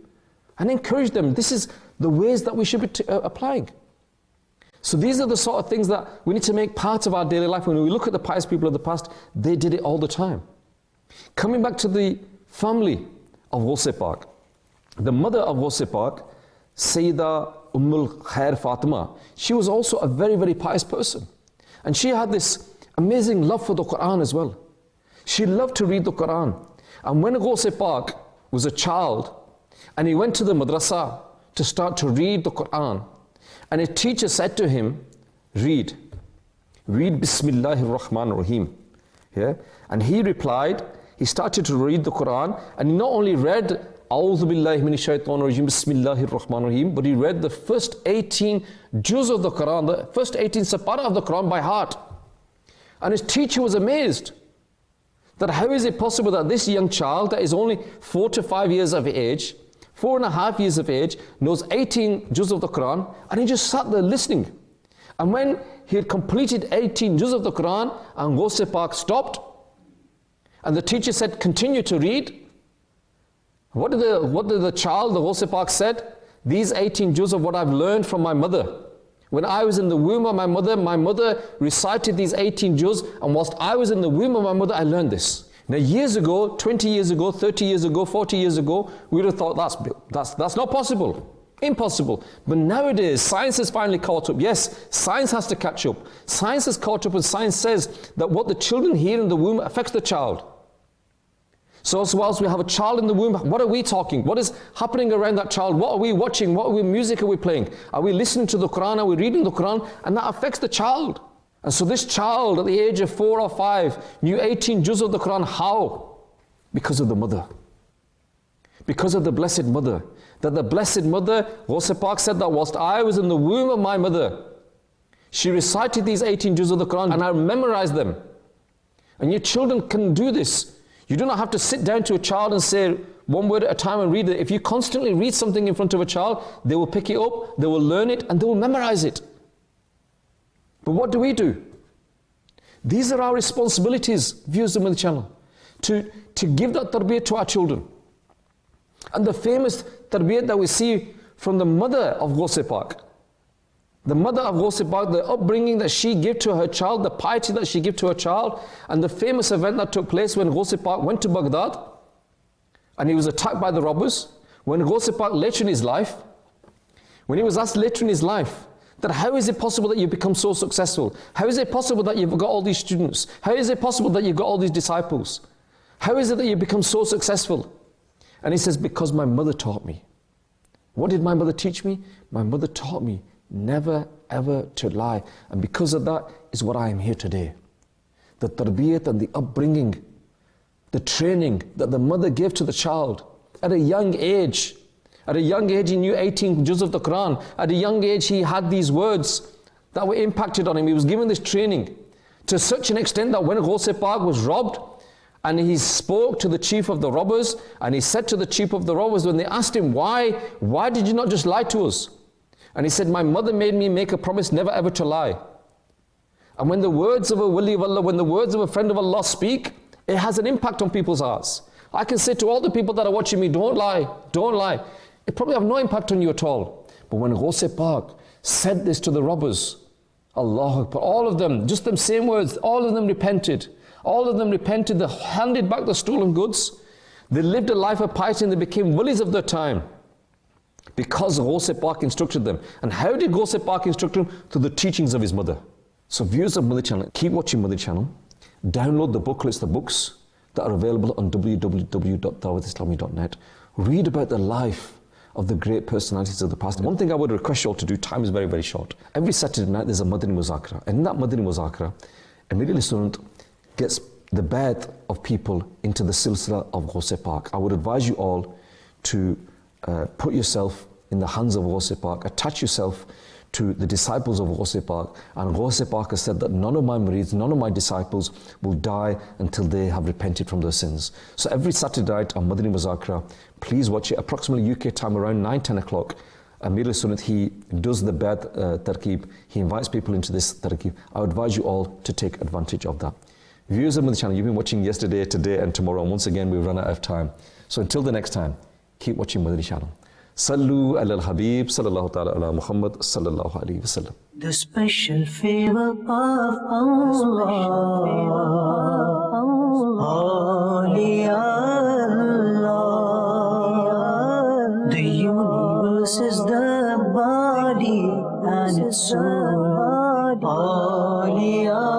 And encourage them. This is the ways that we should be applying. So these are the sort of things that we need to make part of our daily life. When we look at the pious people of the past, they did it all the time. Coming back to the family of Ghouse Pak, the mother of Ghouse Pak, Sayyida Khair Fatima, she was also a very, very pious person. And she had this amazing love for the Quran as well. She loved to read the Quran. And when Ghouse Pak was a child, and he went to the madrasa to start to read the Quran, and a teacher said to him, read Bismillahir Rahmanir Rahim. Yeah? And he replied, he started to read the Quran, and he not only read A'udhu Billahi Minash Shaitanir Rajim, Bismillahir Rahmanir Rahim, but he read the first 18 juz of the Quran, the first 18 separa of the Quran by heart. And his teacher was amazed that how is it possible that this young child that is only 4 to 5 years of age, 4.5 years of age, knows 18 juz of the Quran, and he just sat there listening. And when he had completed 18 juz of the Quran, and Ghouse Pak stopped, and the teacher said, continue to read. What did the child, the Ghouse Pak said? These 18 juz of what I've learned from my mother. When I was in the womb of my mother recited these 18 juz, and whilst I was in the womb of my mother, I learned this. Now years ago, 20 years ago, 30 years ago, 40 years ago, we would have thought that's not possible. Impossible. But nowadays, science has finally caught up. Yes, science has to catch up. Science has caught up, and science says that what the children hear in the womb affects the child. So whilst we have a child in the womb, what are we talking? What is happening around that child? What are we watching? What music are we playing? Are we listening to the Quran? Are we reading the Quran? And that affects the child. And so this child at the age of 4 or 5 knew 18 juz of the Quran. How? Because of the mother. Because of the Blessed Mother. That the Blessed Mother, Ghouse Pak said that whilst I was in the womb of my mother, she recited these 18 juz of the Quran and I memorized them. And your children can do this. You do not have to sit down to a child and say one word at a time and read it. If you constantly read something in front of a child, they will pick it up, they will learn it, and they will memorize it. But what do? These are our responsibilities, viewers of the channel, to give that tarbiyat to our children. And the famous tarbiyat that we see from the mother of Ghouse Pak, the mother of Ghouse Pak, the upbringing that she gave to her child, the piety that she gave to her child, and the famous event that took place when Ghouse Pak went to Baghdad and he was attacked by the robbers. When Ghouse Pak later in his life, when he was asked later in his life that how is it possible that you become so successful? How is it possible that you've got all these students? How is it possible that you've got all these disciples? How is it that you become so successful? And he says, because my mother taught me. What did my mother teach me? My mother taught me never ever to lie. And because of that is what I am here today. The tarbiyat and the upbringing, the training that the mother gave to the child at a young age. At a young age he knew 18 juz of the Quran. At a young age he had these words that were impacted on him. He was given this training to such an extent that when Ghouse Pak was robbed and he spoke to the chief of the robbers, and he said to the chief of the robbers when they asked him, why did you not just lie to us? And he said, my mother made me make a promise never ever to lie. And when the words of a wali of Allah, when the words of a friend of Allah speak, it has an impact on people's hearts. I can say to all the people that are watching me, don't lie, don't lie. It probably have no impact on you at all. But when Ghouse Pak said this to the robbers, Allah Akbar, all of them, just them same words, all of them repented. All of them repented, they handed back the stolen goods. They lived a life of piety and they became walis of their time because Ghouse Pak instructed them. And how did Ghouse Pak instruct them? Through the teachings of his mother. So viewers of Madani Channel, keep watching Madani Channel. Download the booklets, the books that are available on www.dawatislami.net. Read about the life of the great personalities of the past. One thing I would request you all to do, time is very, very short. Every Saturday night there's a Madani Muzakara. And in that Madani Muzakara, immediately student gets the bath of people into the silsila of Ghouse Pak. I would advise you all to put yourself in the hands of Ghouse Pak, attach yourself to the disciples of Ghouse Pak, and Ghouse Pak has said that none of my murids, none of my disciples will die until they have repented from their sins. So every Saturday night on Madani Muzakara, please watch it, approximately UK time around 9-10 o'clock. Amir al-Sunnat, he does the bad tarkeeb, he invites people into this tarkeeb. I would advise you all to take advantage of that. Viewers of Madani Channel, you've been watching yesterday, today and tomorrow, and once again we've run out of time. So until the next time, keep watching Madani Channel. Sallu ala al-Habib, sallallahu ta'ala ala Muhammad, sallallahu alayhi wa sallam. The special favor of Allah, Allah. The universe is the body and its soul, Allah.